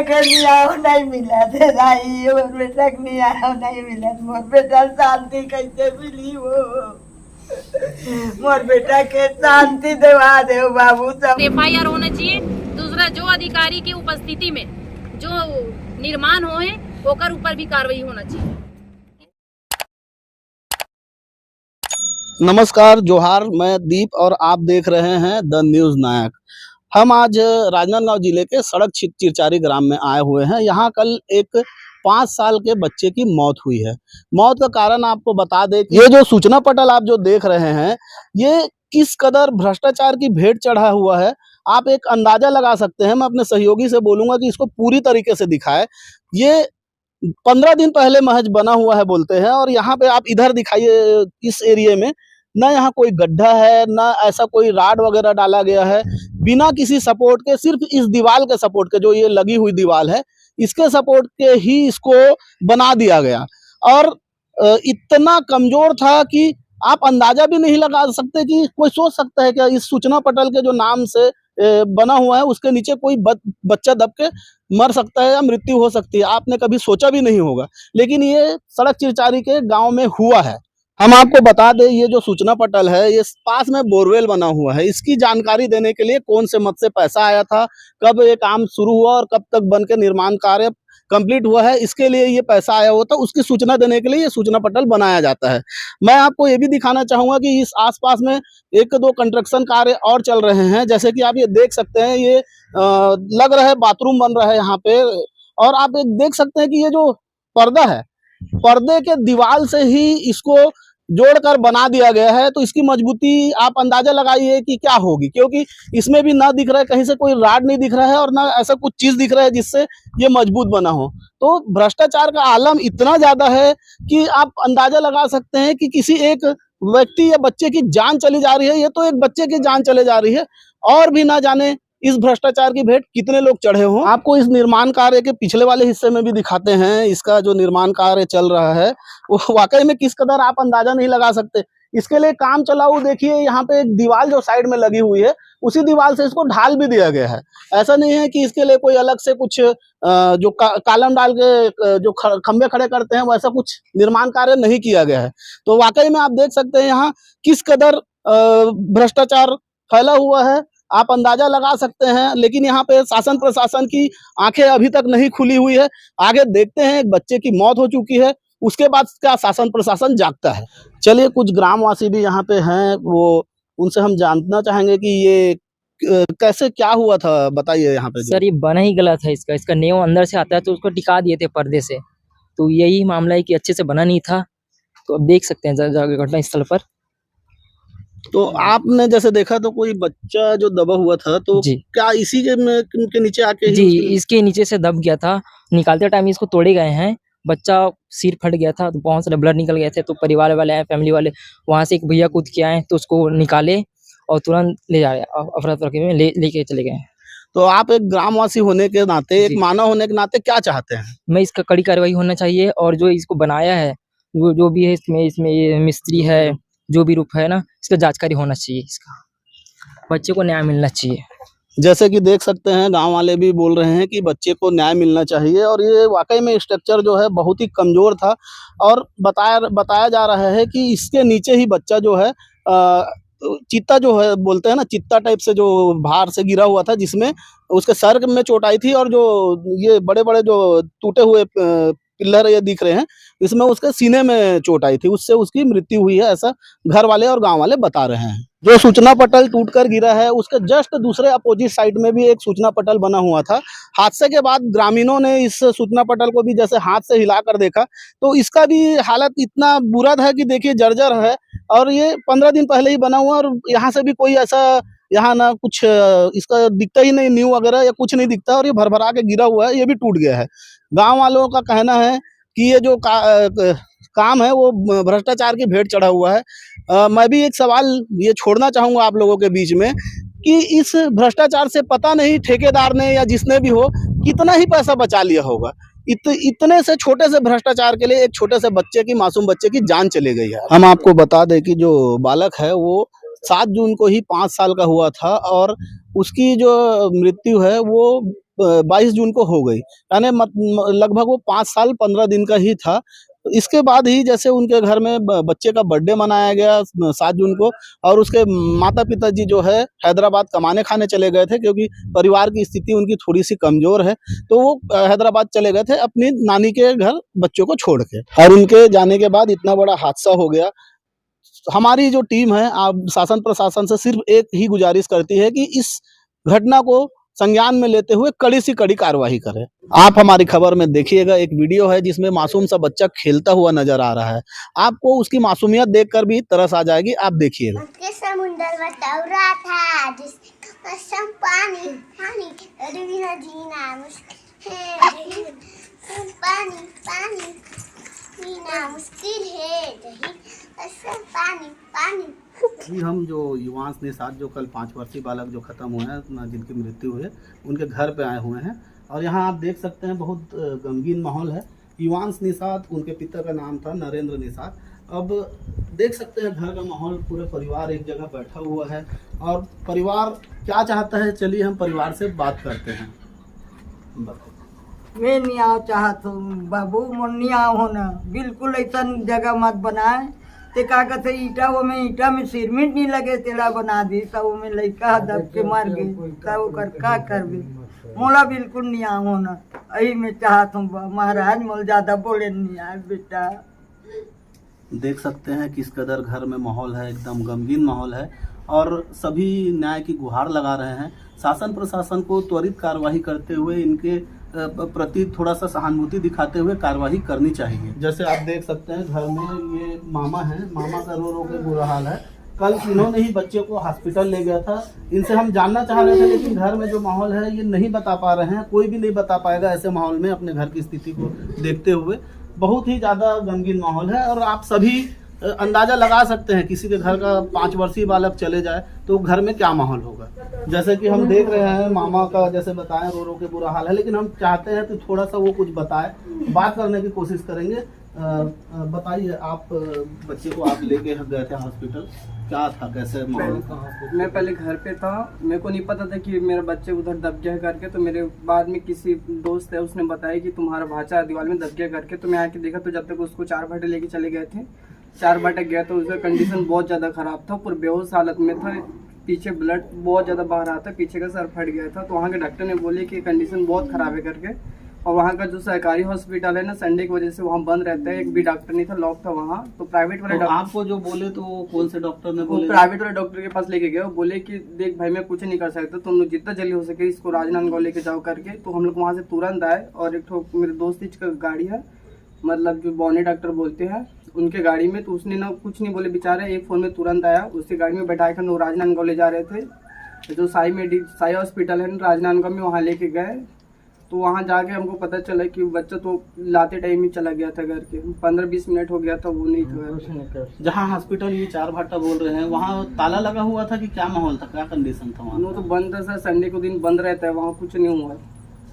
के नियाव नहीं मिला थे भाई, मोर बेटा के नियाव नहीं मिला, मोर बेटा शांति कैसे मिली वो, मोर बेटा के शांति दिवा दे बाबू। सब FIR होना चाहिए। दूसरा, जो अधिकारी की उपस्थिति में जो निर्माण हो है ओकर ऊपर भी कार्रवाई होना चाहिए। नमस्कार, जोहार, मैं दीप और आप देख रहे हैं द न्यूज़ नायक। हम आज राजनांदगांव जिले के सड़क चिरचारी ग्राम में आए हुए हैं। यहाँ कल एक 5 साल के बच्चे की मौत हुई है। मौत का कारण आपको बता दें कि ये जो सूचना पटल आप जो देख रहे हैं, ये किस कदर भ्रष्टाचार की भेंट चढ़ा हुआ है, आप एक अंदाजा लगा सकते हैं। मैं अपने सहयोगी से बोलूँगा कि इसको पूरी तरीके से दिखाए। ये 15 दिन पहले महज बना हुआ है बोलते हैं, और यहाँ पे आप इधर दिखाइए, इस एरिया में ना यहाँ कोई गड्ढा है, ना ऐसा कोई राड वगैरह डाला गया है। बिना किसी सपोर्ट के, सिर्फ इस दीवार के सपोर्ट के, जो ये लगी हुई दीवार है, इसके सपोर्ट के ही इसको बना दिया गया। और इतना कमजोर था कि आप अंदाजा भी नहीं लगा सकते कि कोई सोच सकता है कि इस सूचना पटल के जो नाम से बना हुआ है उसके नीचे कोई बच्चा दब के मर सकता है या मृत्यु हो सकती है। आपने कभी सोचा भी नहीं होगा, लेकिन ये सड़क चिरचारी के गांव में हुआ है। हम आपको बता दें, ये जो सूचना पटल है, ये पास में बोरवेल बना हुआ है। इसकी जानकारी देने के लिए कौन से मद से पैसा आया था, कब ये काम शुरू हुआ और कब तक बन के निर्माण कार्य कंप्लीट हुआ है, इसके लिए ये पैसा आया होता, उसकी सूचना देने के लिए ये सूचना पटल बनाया जाता है। मैं आपको ये भी दिखाना चाहूँगा कि इस आसपास में 1-2 कंस्ट्रक्शन कार्य और चल रहे हैं। जैसे कि आप ये देख सकते हैं, ये लग रहा है बाथरूम बन रहा है यहाँ पे। और आप एक देख सकते हैं कि ये जो पर्दा है, पर्दे के दीवार से ही इसको जोड़कर बना दिया गया है। तो इसकी मजबूती आप अंदाजा लगाइए कि क्या होगी, क्योंकि इसमें भी ना दिख रहा है, कहीं से कोई राड नहीं दिख रहा है और ना ऐसा कुछ चीज दिख रहा है जिससे ये मजबूत बना हो। तो भ्रष्टाचार का आलम इतना ज्यादा है कि आप अंदाजा लगा सकते हैं कि किसी एक व्यक्ति या बच्चे की जान चली जा रही है। ये तो एक बच्चे की जान चले जा रही है, और भी ना जाने इस भ्रष्टाचार की भेंट कितने लोग चढ़े हों। आपको इस निर्माण कार्य के पिछले वाले हिस्से में भी दिखाते हैं। इसका जो निर्माण कार्य चल रहा है वो वाकई में किस कदर आप अंदाजा नहीं लगा सकते। इसके लिए काम चलाऊ देखिए, यहाँ पे एक दीवार जो साइड में लगी हुई है, उसी दीवार से इसको ढाल भी दिया गया है। ऐसा नहीं है कि इसके लिए कोई अलग से कुछ जो कालम डाल के जो खंबे खड़े करते हैं, वैसा कुछ निर्माण कार्य नहीं किया गया है। तो वाकई में आप देख सकते हैं यहाँ किस कदर भ्रष्टाचार फैला हुआ है, आप अंदाजा लगा सकते हैं। लेकिन यहाँ पे शासन प्रशासन की आंखें अभी तक नहीं खुली हुई है। आगे देखते हैं, एक बच्चे की मौत हो चुकी है, उसके बाद क्या शासन प्रशासन जागता है। चलिए, कुछ ग्रामवासी भी यहाँ पे हैं, वो उनसे हम जानना चाहेंगे कि ये कैसे क्या हुआ था, बताइए यहाँ पे। सर, ये बना ही गलत है। इसका नेव अंदर से आता है तो उसको टिका दिए थे पर्दे से। तो यही मामला है कि अच्छे से बना नहीं था। तो अब देख सकते हैं घटना स्थल पर। तो आपने जैसे देखा तो कोई बच्चा जो दबा हुआ था, तो क्या इसी के नीचे आके जी, इसके नीचे से दब गया था। निकालते टाइम इसको तोड़े गए हैं। बच्चा सिर फट गया था, तो बहुत सारे ब्लड निकल गए थे। तो परिवार वाले आए, फैमिली वाले, वहां से एक भैया कूद के आए तो उसको निकाले और तुरंत ले जा रहे, अफरा तफरी में लेके चले गए। तो आप एक ग्रामवासी होने के नाते, एक मानव होने के नाते क्या चाहते हैं? मैं इसका कड़ी कार्रवाई होना चाहिए, और जो इसको बनाया है, जो भी है इसमें ये मिस्त्री है, जो भी रूप है ना, इसका जांचकारी होना चाहिए। इसका बच्चे को न्याय मिलना चाहिए। जैसे कि देख सकते हैं, गांव वाले भी बोल रहे हैं कि बच्चे को न्याय मिलना चाहिए। और ये वाकई में स्ट्रक्चर जो है बहुत ही कमजोर था, और बताया जा रहा है कि इसके नीचे ही बच्चा जो है चित्ता जो है, बोलते हैं ना, चित्ता टाइप से जो बाहर से गिरा हुआ था, जिसमें उसके सर में चोट आई थी, और जो ये बड़े बड़े जो टूटे हुए पिल्लर ये दिख रहे हैं, इसमें उसके सीने में चोट आई थी, उससे उसकी मृत्यु हुई है, ऐसा घर वाले और गांव वाले बता रहे हैं। जो सूचना पटल टूटकर गिरा है, उसके जस्ट दूसरे अपोजिट साइड में भी एक सूचना पटल बना हुआ था। हादसे के बाद ग्रामीणों ने इस सूचना पटल को भी जैसे हाथ से हिलाकर देखा, तो इसका भी हालत इतना बुरा था कि देखिए जर्जर है। और ये 15 दिन पहले ही बना हुआ, और यहाँ से भी कोई ऐसा यहाँ ना कुछ इसका दिखता ही नहीं, न्यू वगैरह या कुछ नहीं दिखता, और ये भरभरा के गिरा हुआ है, ये भी टूट गया है। गांव वालों का कहना है कि ये जो काम है वो भ्रष्टाचार की भेंट चढ़ा हुआ है। मैं भी एक सवाल ये छोड़ना चाहूँगा आप लोगों के बीच में कि इस भ्रष्टाचार से पता नहीं ठेकेदार ने या जिसने भी हो कितना ही पैसा बचा लिया होगा। इतने से छोटे से भ्रष्टाचार के लिए एक छोटे से बच्चे की, मासूम बच्चे की जान चली गई है। हम आपको बता दें कि जो बालक है वो 7 जून को ही 5 साल का हुआ था, और उसकी जो मृत्यु है वो 22 जून को हो गई, यानी लगभग वो 5 साल 15 दिन का ही था। इसके बाद ही जैसे उनके घर में बच्चे का बर्थडे मनाया गया 7 जून को, और उसके माता पिताजी जो है हैदराबाद कमाने खाने चले गए थे, क्योंकि परिवार की स्थिति उनकी थोड़ी सी कमजोर है, तो वो हैदराबाद चले गए थे अपनी नानी के घर बच्चों को छोड़ के। और उनके जाने के बाद इतना बड़ा हादसा हो गया। हमारी जो टीम है आप शासन प्रशासन से सिर्फ एक ही गुजारिश करती है कि इस घटना को संज्ञान में लेते हुए कड़ी से कड़ी कार्रवाई करें। आप हमारी खबर में देखिएगा, एक वीडियो है जिसमें मासूम सा बच्चा खेलता हुआ नजर आ रहा है। आपको उसकी मासूमियत देखकर भी तरस आ जाएगी, आप देखिएगा। समुंदर में तैरा था जिसमें पानी पानी बिना जीना मुश्किल है, पानी पानी जीना मुश्किल है, पानी पानी। अभी हम जो युवांश निषाद जो कल 5 वर्षीय बालक जो खत्म हुए हैं, जिनकी मृत्यु हुई है, उनके घर पे आए हुए हैं, और यहाँ आप देख सकते हैं बहुत गमगीन माहौल है। युवांश निषाद, उनके पिता का नाम था नरेंद्र निषाद। अब देख सकते हैं घर का माहौल, पूरे परिवार एक जगह बैठा हुआ है, और परिवार क्या चाहता है, चलिए हम परिवार से बात करते हैं। मैं नहीं आओ चाहत हूँ बाबू, नहीं आओ होना, बिल्कुल ऐसा जगह मत बनाए। ते का कहते ईटा में सिरमिट नहीं लगे तेरा बना दी, सब में लड़का दब के मार गई, तब कर का करबे। मोला बिल्कुल नहीं आओ होना, यही मैं चाहत हूँ महाराज, मोल ज्यादा बोले नहीं आए बेटा। देख सकते हैं किस कदर घर में माहौल है, एकदम गमगीन माहौल है, और सभी न्याय की गुहार लगा रहे हैं। शासन प्रशासन को त्वरित कार्रवाई करते हुए इनके प्रति थोड़ा सा सहानुभूति दिखाते हुए कार्रवाई करनी चाहिए। जैसे आप देख सकते हैं घर में ये मामा हैं, मामा का रो रो के बुरा हाल है। कल इन्होंने ही बच्चे को हॉस्पिटल ले गया था। इनसे हम जानना चाह रहे थे, लेकिन घर में जो माहौल है ये नहीं बता पा रहे हैं, कोई भी नहीं बता पाएगा ऐसे माहौल में अपने घर की स्थिति को देखते हुए। बहुत ही ज़्यादा गमगीन माहौल है, और आप सभी अंदाजा लगा सकते हैं किसी के घर का 5 वर्षीय बालक चले जाए तो घर में क्या माहौल होगा। जैसे कि हम देख रहे हैं मामा का जैसे बताएं रो रो के बुरा हाल है, लेकिन हम चाहते हैं कि थोड़ा सा वो कुछ बताए, बात करने की कोशिश करेंगे। बताइए, आप बच्चे को आप लेके गए थे हॉस्पिटल, क्या था, कैसे माहौल था? मैं पहले घर पे था, मेरे को नहीं पता था कि मेरा बच्चे उधर दब गया करके, तो मेरे बाद में किसी दोस्त है उसने बताया कि तुम्हारा भाचा दीवार में दब गया करके, तो मैं आके देखा, तो जब तक उसको 4 भाटे लेके चले गए थे, 4 भाटे गया तो उसका कंडीशन बहुत ज़्यादा ख़राब था, पूरे बेहोश हालत में था, पीछे ब्लड बहुत ज़्यादा बाहर आता, पीछे का सर फट गया था। तो वहाँ के डॉक्टर ने बोले कि कंडीशन बहुत ख़राब है करके, और वहाँ का जो सरकारी हॉस्पिटल है ना, संडे की वजह से वहाँ बंद रहता है, एक भी डॉक्टर नहीं था, लॉक था वहाँ। तो प्राइवेट वाले डॉक्टर आपको जो बोले तो कौन से डॉक्टर ने बोले? प्राइवेट वाले डॉक्टर के पास लेके गए, वो बोले कि देख भाई मैं कुछ नहीं कर सकता, तुम लोग जितना जल्दी हो सके इसको राजनांदगांव लेके जाओ करके। तो हम लोग वहाँ से तुरंत आए, और एक तो मेरे दोस्त का गाड़ी है, मतलब जो बॉनी डॉक्टर बोलते हैं, उनके गाड़ी में, तो उसने ना कुछ नहीं बोले बेचारे, एक फ़ोन में तुरंत आया, उसके गाड़ी में बैठा कर लोग राजनांदगांव ले जा रहे थे। जो साई हॉस्पिटल है ना राजनांदगांव में, वहाँ लेके गए। तो वहाँ जाके हमको पता चला कि बच्चा तो लाते टाइम ही चला गया था घर के, 15-20 मिनट हो गया था, वो नहीं था। जहाँ हॉस्पिटल ये 4 भाटा बोल रहे हैं, वहाँ ताला लगा हुआ था कि क्या माहौल था, क्या कंडीशन था वहाँ? वो तो बंद था सर, संडे को दिन बंद रहता है, वहाँ कुछ नहीं हुआ।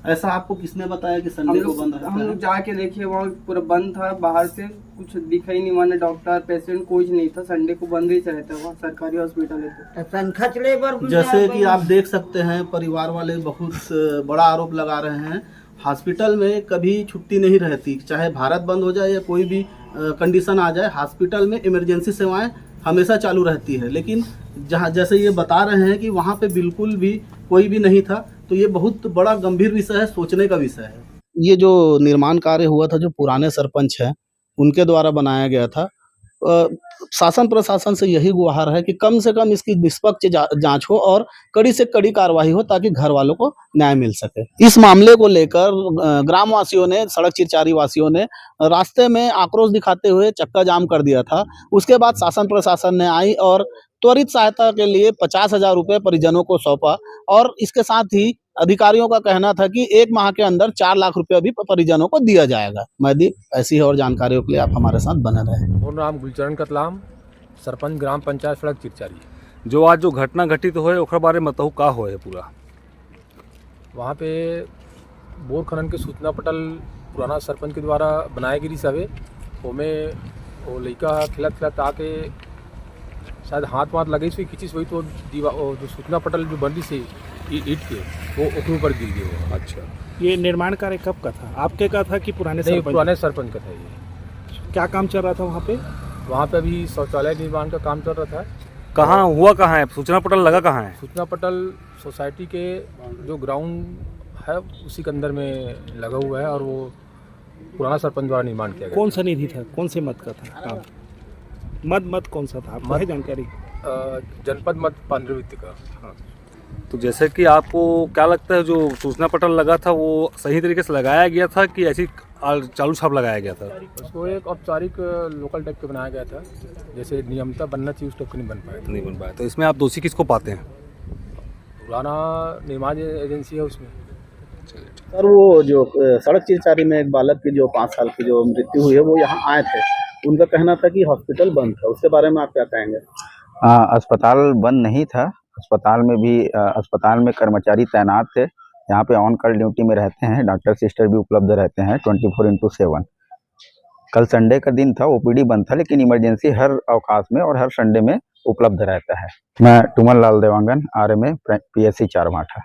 ऐसा आपको किसने बताया कि संडे को बंद रहता है? हम लोग जाके देखिए, वहाँ पूरा बंद था, बाहर से कुछ दिखा ही नहीं, वहाँ डॉक्टर पेशेंट कोई नहीं था, संडे को बंद ही रहता है, वहाँ सरकारी हॉस्पिटल है। जैसे कि आप देख सकते हैं परिवार वाले बहुत बड़ा आरोप लगा रहे हैं, हॉस्पिटल में कभी छुट्टी नहीं रहती, चाहे भारत बंद हो जाए या कोई भी कंडीशन आ जाए, हॉस्पिटल में इमरजेंसी सेवाएं हमेशा चालू रहती है। लेकिन जहाँ जैसे ये बता रहे हैं कि वहाँ पे बिल्कुल भी कोई भी नहीं था, तो ये बहुत बड़ा गंभीर विषय है, सोचने का विषय है। ये जो निर्माण कार्य हुआ था, जो पुराने सरपंच हैं उनके द्वारा बनाया गया था, शासन प्रशासन से यही गुहार है कि कम से कम इसकी निष्पक्ष जांच हो और कड़ी से कड़ी कार्रवाई हो, ताकि घर वालों को न्याय मिल सके। इस मामले को लेकर ग्रामवासियों ने, सड़क चिरचारी वासियों ने रास्ते में आक्रोश दिखाते हुए चक्का जाम कर दिया था। उसके बाद शासन प्रशासन ने आई और त्वरित सहायता के लिए 50,000 रुपये परिजनों को सौंपा, और इसके साथ ही अधिकारियों का कहना था कि 1 माह के अंदर 4 लाख रुपया भी परिजनों को दिया जाएगा। महदीप, ऐसी है और जानकारियों के लिए आप हमारे साथ बने रहें। मोर नाम गुलचरण कतलाम, सरपंच ग्राम पंचायत सड़क चिरचारी। जो आज जो घटना घटित होए ओकर बारे में बताऊँ का होए पूरा? वहाँ पे बोर खनन के सूचना पटल पुराना सरपंच के द्वारा बनाए गिरी हवे, ओमे वो लड़का खिलत आके शायद हाथ वाथ लगे से खींची वही तो दीवार जो सूचना पटल जो बंदी से ईट के वो उसके ऊपर गिर गए वो। अच्छा, ये निर्माण कार्य कब का था? आपके का था कि पुराने नहीं, सरपंच? पुराने सरपंच का था ये। क्या काम चल रहा था वहाँ पे? वहाँ पे अभी शौचालय निर्माण का काम चल रहा था। कहाँ हुआ, कहाँ है सूचना पटल लगा, कहाँ है? सूचना पटल सोसाइटी के जो ग्राउंड है उसी के अंदर में लगा हुआ है और वो पुराना सरपंच द्वारा निर्माण किया गया। कौन सा निधि था, कौन से मत का था काम? मत कौन सा था, आपको है जानकारी? जनपद मत 15 वित्त का। हाँ। तो जैसे कि आपको क्या लगता है जो सूचना पटल लगा था वो सही तरीके से लगाया गया था कि ऐसी चालू छाप लगाया गया था? उसको एक औपचारिक लोकल टाइप के बनाया गया था, जैसे नियमता बनना चाहिए उस टाइप का नहीं बन पाया। नहीं बन पाया। तो इसमें आप दोषी किसको पाते हैं? पुराना निर्माण एजेंसी है उसमें। सर वो जो सड़क चिरचारी में एक बालक की जो 5 साल की जो मृत्यु हुई है वो यहाँ आए थे, उनका कहना था कि हॉस्पिटल बंद था, उसके बारे में आप क्या कहेंगे? अस्पताल बंद नहीं था। अस्पताल में कर्मचारी तैनात थे, यहाँ पे ऑन कॉल ड्यूटी में रहते हैं, डॉक्टर सिस्टर भी उपलब्ध रहते हैं 24/7। कल संडे का दिन था, ओपीडी बंद था, लेकिन इमरजेंसी हर अवकाश में और हर संडे में उपलब्ध रहता है। मैं टुमन लाल देवांगन, RMA PSC चारमाठा।